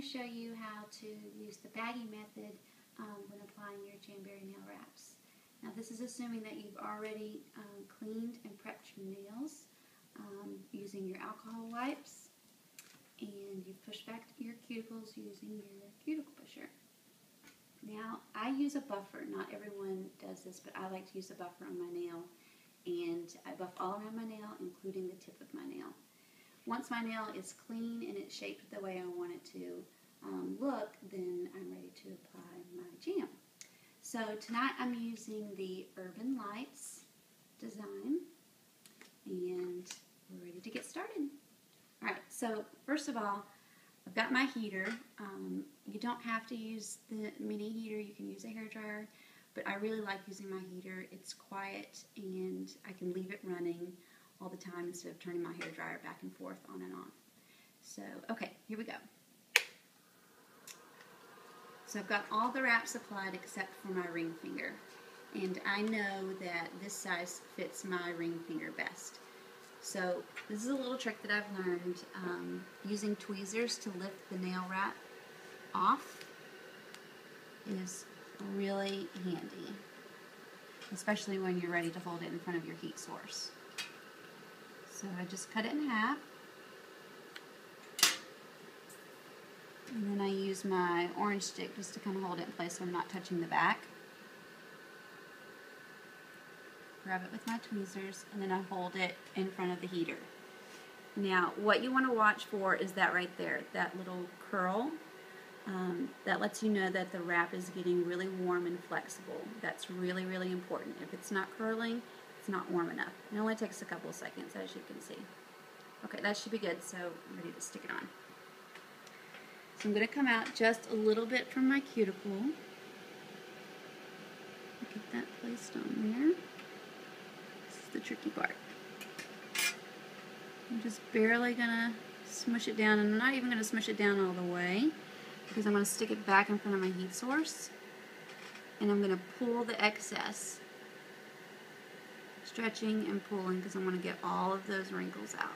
to show you how to use the Baggie Method when applying your Jamberry nail wraps. Now this is assuming that you've already cleaned and prepped your nails using your alcohol wipes, and you've pushed back your cuticles using your cuticle pusher. Now I use a buffer. Not everyone does this, but I like to use a buffer on my nail, and I buff all around my nail, including the tip of my nail. Once my nail is clean and it's shaped the way I want it to look, then I'm ready to apply my jam. So tonight I'm using the Urban Lights design, and we're ready to get started. Alright, so first of all, I've got my heater. You don't have to use the mini heater, you can use a hairdryer, but I really like using my heater. It's quiet and I can leave it running all the time instead of turning my hairdryer back and forth on and off. So, okay, here we go. So I've got all the wraps applied except for my ring finger. And I know that this size fits my ring finger best. So this is a little trick that I've learned. Using tweezers to lift the nail wrap off is really handy, especially when you're ready to hold it in front of your heat source. So I just cut it in half, and then I use my orange stick just to kind of hold it in place so I'm not touching the back. Grab it with my tweezers, and then I hold it in front of the heater. Now what you want to watch for is that right there, that little curl. That lets you know that the wrap is getting really warm and flexible. That's really, really important. If it's not curling, it's not warm enough. It only takes a couple of seconds, as you can see. Okay, that should be good, so I'm ready to stick it on. So I'm going to come out just a little bit from my cuticle. Get that placed on there. This is the tricky part. I'm just barely going to smush it down, and I'm not even going to smush it down all the way, because I'm going to stick it back in front of my heat source, and I'm going to pull the excess, stretching and pulling, because I'm going to get all of those wrinkles out.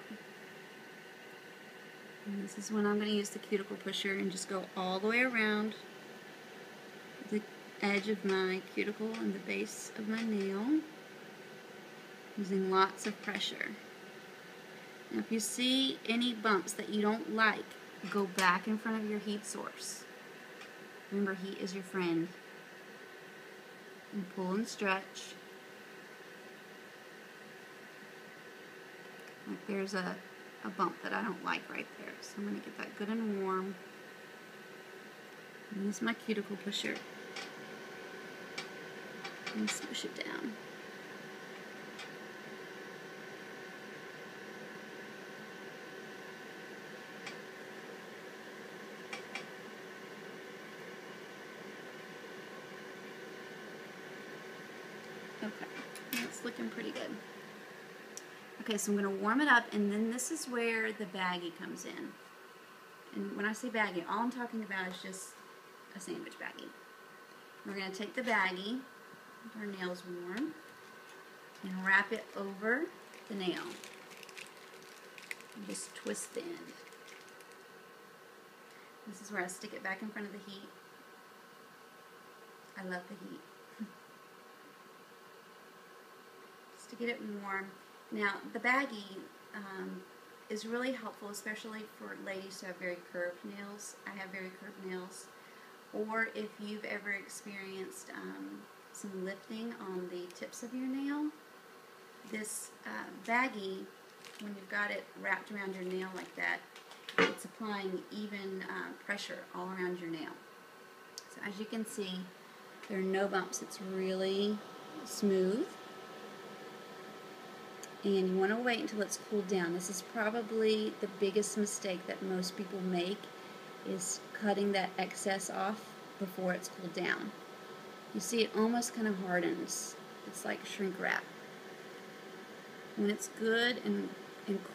And this is when I'm going to use the cuticle pusher and just go all the way around the edge of my cuticle and the base of my nail, using lots of pressure. Now if you see any bumps that you don't like, go back in front of your heat source. Remember, heat is your friend. And pull and stretch. Like there's a bump that I don't like right there. So I'm going to get that good and warm. And use my cuticle pusher. And smush it down. Okay, that's looking pretty good. Okay, so I'm going to warm it up, and then this is where the baggie comes in. And when I say baggie, all I'm talking about is just a sandwich baggie. We're going to take the baggie, with our nails warm, and wrap it over the nail. And just twist the end. This is where I stick it back in front of the heat. I love the heat. To get it warm. Now the baggie is really helpful, especially for ladies who have very curved nails. I have very curved nails. Or if you've ever experienced some lifting on the tips of your nail, this baggie, when you've got it wrapped around your nail like that, it's applying even pressure all around your nail. So as you can see, there are no bumps. It's really smooth. And you want to wait until it's cooled down. This is probably the biggest mistake that most people make, is cutting that excess off before it's cooled down. You see it almost kind of hardens. It's like shrink wrap. When it's good and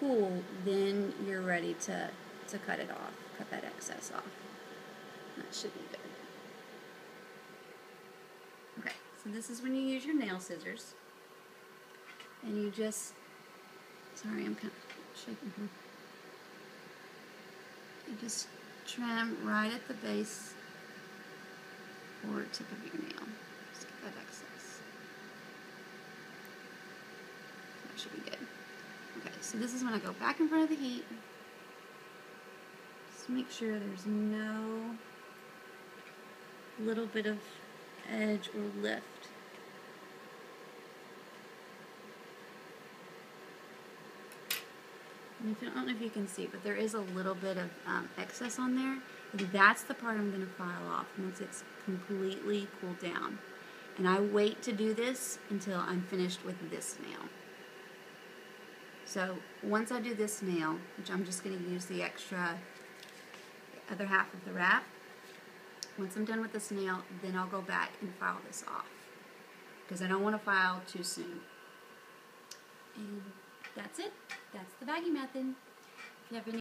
cool, then you're ready to cut it off, cut that excess off. That should be good. Okay, so this is when you use your nail scissors, and you just, sorry, I'm kind of shaking here. You just trim right at the base or tip of your nail. Just get that excess. That should be good. Okay, so this is when I go back in front of the heat. Just make sure there's no little bit of edge or lift. I don't know if you can see, but there is a little bit of excess on there. And that's the part I'm going to file off once it's completely cooled down. And I wait to do this until I'm finished with this nail. So once I do this nail, which I'm just going to use the other half of the wrap, once I'm done with this nail, then I'll go back and file this off, because I don't want to file too soon. And that's it. That's the Baggie method. If you have any